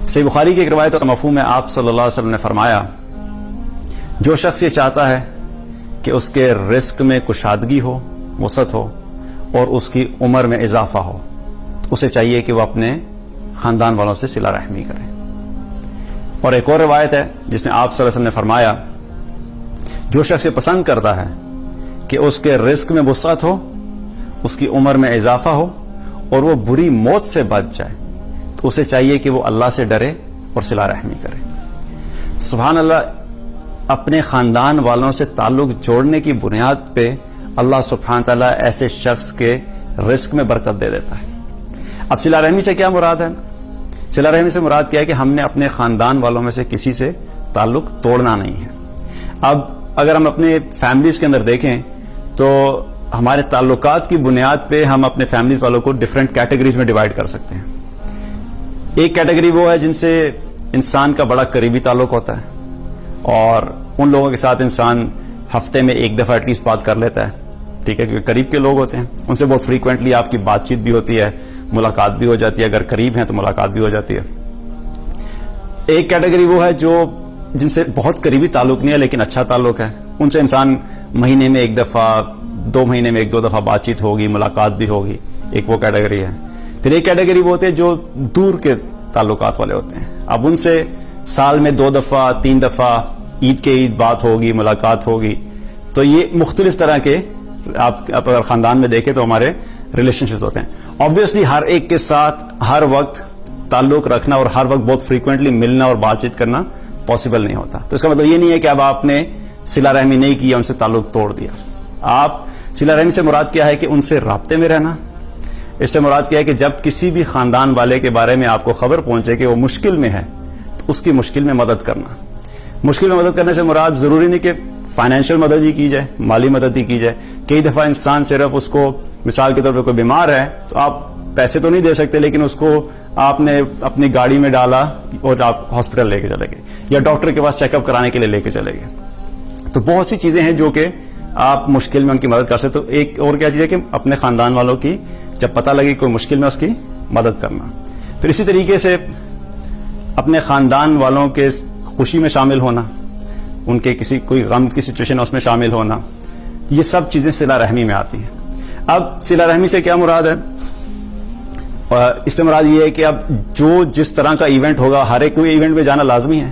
صحیح بخاری کی ایک روایت مفہوم ہے، آپ صلی اللہ علیہ وسلم نے فرمایا جو شخص یہ چاہتا ہے کہ اس کے رزق میں کشادگی ہو، وسعت ہو اور اس کی عمر میں اضافہ ہو، اسے چاہیے کہ وہ اپنے خاندان والوں سے صلہ رحمی کرے۔ اور ایک اور روایت ہے جس میں آپ صلی اللہ علیہ وسلم نے فرمایا جو شخص یہ پسند کرتا ہے کہ اس کے رزق میں وسعت ہو، اس کی عمر میں اضافہ ہو اور وہ بری موت سے بچ جائے، تو اسے چاہیے کہ وہ اللہ سے ڈرے اور صلہ رحمی کرے۔ سبحان اللہ، اپنے خاندان والوں سے تعلق جوڑنے کی بنیاد پہ اللہ سبحانہ تعالیٰ ایسے شخص کے رزق میں برکت دے دیتا ہے۔ اب صلہ رحمی سے کیا مراد ہے؟ صلہ رحمی سے مراد کیا ہے کہ ہم نے اپنے خاندان والوں میں سے کسی سے تعلق توڑنا نہیں ہے۔ اب اگر ہم اپنے فیملیز کے اندر دیکھیں تو ہمارے تعلقات کی بنیاد پہ ہم اپنے فیملیز والوں کو ڈیفرنٹ کیٹیگریز میں ڈیوائڈ کر سکتے ہیں۔ ایک کیٹیگری وہ ہے جن سے انسان کا بڑا قریبی تعلق ہوتا ہے اور ان لوگوں کے ساتھ انسان ہفتے میں ایک دفعہ ایٹ لیسٹ بات کر لیتا ہے، ٹھیک ہے، کیونکہ قریب کے لوگ ہوتے ہیں، ان سے بہت فریکوینٹلی آپ کی بات چیت بھی ہوتی ہے، ملاقات بھی ہو جاتی ہے، اگر قریب ہیں تو ملاقات بھی ہو جاتی ہے۔ ایک کیٹیگری وہ ہے جو جن سے بہت قریبی تعلق نہیں ہے لیکن اچھا تعلق ہے، ان سے انسان مہینے میں ایک دفعہ، 2 مہینے میں 1-2 دفعہ بات چیت ہوگی، ملاقات بھی ہوگی، ایک وہ کیٹیگری ہے۔ پھر ایک کیٹیگری وہ ہوتے ہیں جو دور کے تعلقات والے ہوتے ہیں، اب ان سے سال میں 2 دفعہ 3 دفعہ عید کے عید بات ہوگی، ملاقات ہوگی۔ تو یہ مختلف طرح کے آپ اگر خاندان میں دیکھیں تو ہمارے ریلیشن شپ ہوتے ہیں۔ آبویسلی ہر ایک کے ساتھ ہر وقت تعلق رکھنا اور ہر وقت بہت فریکوینٹلی ملنا اور بات چیت کرنا پاسبل نہیں ہوتا، تو اس کا مطلب یہ نہیں ہے کہ اب آپ نے صلہ رحمی نہیں کیا، ان سے تعلق توڑ دیا۔ آپ صلہ رحمی سے مراد کیا ہے کہ ان سے رابطے میں رہنا۔ اس سے مراد کیا ہے کہ جب کسی بھی خاندان والے کے بارے میں آپ کو خبر پہنچے کہ وہ مشکل میں ہے تو اس کی مشکل میں مدد کرنا۔ مشکل میں مدد کرنے سے مراد ضروری نہیں کہ فائنینشیل مدد ہی کی جائے، مالی مدد ہی کی جائے۔ کئی دفعہ انسان صرف اس کو، مثال کے طور پہ کوئی بیمار ہے تو آپ پیسے تو نہیں دے سکتے لیکن اس کو آپ نے اپنی گاڑی میں ڈالا اور آپ ہاسپٹل لے کے چلے گئے یا ڈاکٹر کے پاس چیک اپ کرانے کے لیے لے کے چلے گئے۔ تو بہت سی چیزیں ہیں جو کہ آپ مشکل میں ان کی مدد کر سکتے۔ تو ایک اور کیا چیز ہے کہ اپنے خاندان والوں کی جب پتہ لگے کوئی مشکل میں اس کی مدد کرنا۔ پھر اسی طریقے سے اپنے خاندان والوں کے خوشی میں شامل ہونا، ان کے کسی کوئی غم کی سچویشن ہے اس میں شامل ہونا، یہ سب چیزیں صلہ رحمی میں آتی ہیں۔ اب صلہ رحمی سے کیا مراد ہے؟ اس سے مراد یہ ہے کہ اب جو جس طرح کا ایونٹ ہوگا، ہر ایک کوئی ایونٹ میں جانا لازمی ہے۔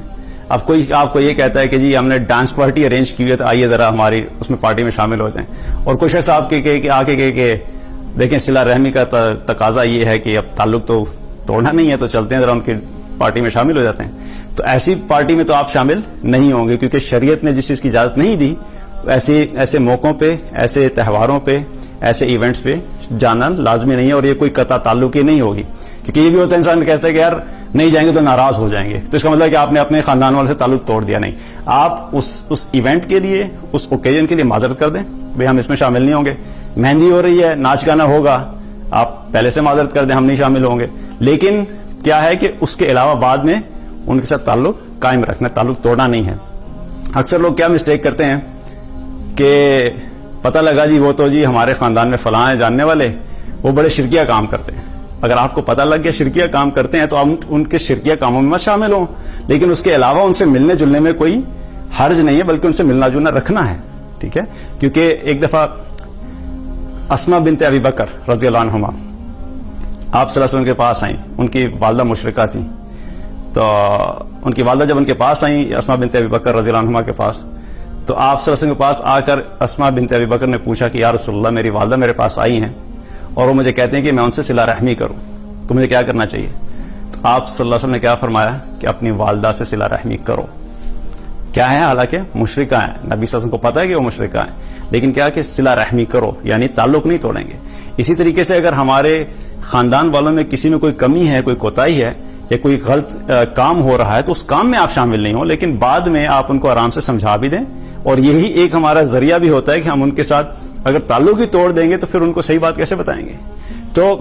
اب کوئی آپ کو یہ کہتا ہے کہ جی ہم نے ڈانس پارٹی ارینج کی ہے تو آئیے ذرا ہماری اس میں پارٹی میں شامل ہو جائیں، اور کوئی شخص آپ کے آگے کہ دیکھیں صلہ رحمی کا تقاضا یہ ہے کہ اب تعلق تو توڑنا نہیں ہے تو چلتے ہیں ذرا ان کی پارٹی میں شامل ہو جاتے ہیں، تو ایسی پارٹی میں تو آپ شامل نہیں ہوں گے، کیونکہ شریعت نے جس چیز کی اجازت نہیں دی ایسے موقعوں پہ، ایسے تہواروں پہ، ایسے ایونٹس پہ جانا لازمی نہیں ہے، اور یہ کوئی قطع تعلق ہی نہیں ہوگی۔ کیونکہ یہ بھی ہوتا ہے انسان کہتا ہے کہ یار نہیں جائیں گے تو ناراض ہو جائیں گے، تو اس کا مطلب ہے کہ آپ نے اپنے خاندان والوں سے تعلق توڑ دیا۔ نہیں، آپ اس ایونٹ کے لیے، اس اوکیزن کے لیے معذرت کر دیں، بھئی ہم اس میں شامل نہیں ہوں گے۔ مہندی ہو رہی ہے، ناچ گانا ہوگا، آپ پہلے سے معذرت کر دیں ہم نہیں شامل ہوں گے، لیکن کیا ہے کہ اس کے علاوہ بعد میں ان کے ساتھ تعلق قائم رکھنا، تعلق توڑنا نہیں ہے۔ اکثر لوگ کیا مسٹیک کرتے ہیں کہ پتہ لگا جی وہ تو جی ہمارے خاندان میں فلاں ہیں جاننے والے، وہ بڑے شرکیہ کام کرتے ہیں۔ اگر آپ کو پتہ لگ گیا شرکیہ کام کرتے ہیں تو آپ ان کے شرکیہ کاموں میں مت شامل ہوں، لیکن اس کے علاوہ ان سے ملنے جلنے میں کوئی حرج نہیں ہے، بلکہ ان سے ملنا جلنا رکھنا ہے، ٹھیک ہے۔ کیونکہ ایک دفعہ اسماء بنت ابی بکر رضی اللہ عنہما آپ صلی اللہ علیہ وسلم کے پاس آئیں، ان کی والدہ مشرکہ تھیں، تو ان کی والدہ جب ان کے پاس آئیں اسماء بنت ابی بکر رضی اللہ عنہما کے پاس، تو آپ صلی اللہ علیہ وسلم کے پاس آ کر اسماء بنت ابی بکر نے پوچھا کہ یا رسول اللہ میری والدہ میرے پاس آئی ہیں اور وہ مجھے کہتے ہیں کہ میں ان سے صلہ رحمی کروں، تو مجھے کیا کرنا چاہیے؟ تو آپ صلی اللہ علیہ وسلم نے کیا فرمایا کہ اپنی والدہ سے صلہ رحمی کرو۔ کیا ہے؟ حالانکہ مشرکہ ہیں، نبی صلی اللہ علیہ وسلم کو پتہ ہے کہ وہ مشرکہ ہیں، لیکن کیا کہ صلہ رحمی کرو، یعنی تعلق نہیں توڑیں گے۔ اسی طریقے سے اگر ہمارے خاندان والوں میں کسی میں کوئی کمی ہے، کوئی کوتاہی ہے یا کوئی غلط کام ہو رہا ہے تو اس کام میں آپ شامل نہیں ہوں، لیکن بعد میں آپ ان کو آرام سے سمجھا بھی دیں، اور یہی ایک ہمارا ذریعہ بھی ہوتا ہے کہ ہم ان کے ساتھ اگر تعلق ہی توڑ دیں گے تو پھر ان کو صحیح بات کیسے بتائیں گے۔ تو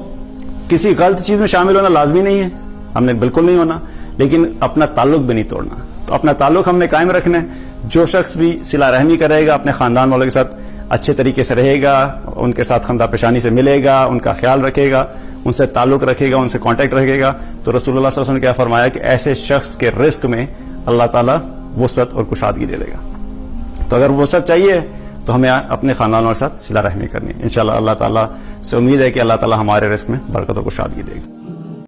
کسی غلط چیز میں شامل ہونا لازمی نہیں ہے، ہم نے بالکل نہیں ہونا، لیکن اپنا تعلق بھی نہیں توڑنا۔ تو اپنا تعلق ہم نے قائم رکھنا ہے۔ جو شخص بھی صلہ رحمی کرے گا، اپنے خاندان والوں کے ساتھ اچھے طریقے سے رہے گا، ان کے ساتھ خندہ پیشانی سے ملے گا، ان کا خیال رکھے گا، ان سے تعلق رکھے گا, ان سے کانٹیکٹ رکھے گا, تو رسول اللہ صلی اللہ علیہ وسلم نے کیا فرمایا کہ ایسے شخص کے رزق میں اللہ تعالیٰ وسعت اور کشادگی دے دے گا. تو اگر وسعت چاہیے تو ہمیں اپنے خاندانوں کے ساتھ صلہ رحمی کرنی ہے. انشاءاللہ اللہ تعالیٰ سے امید ہے کہ اللہ تعالیٰ ہمارے رزق میں برکت و کشادگی دے گا.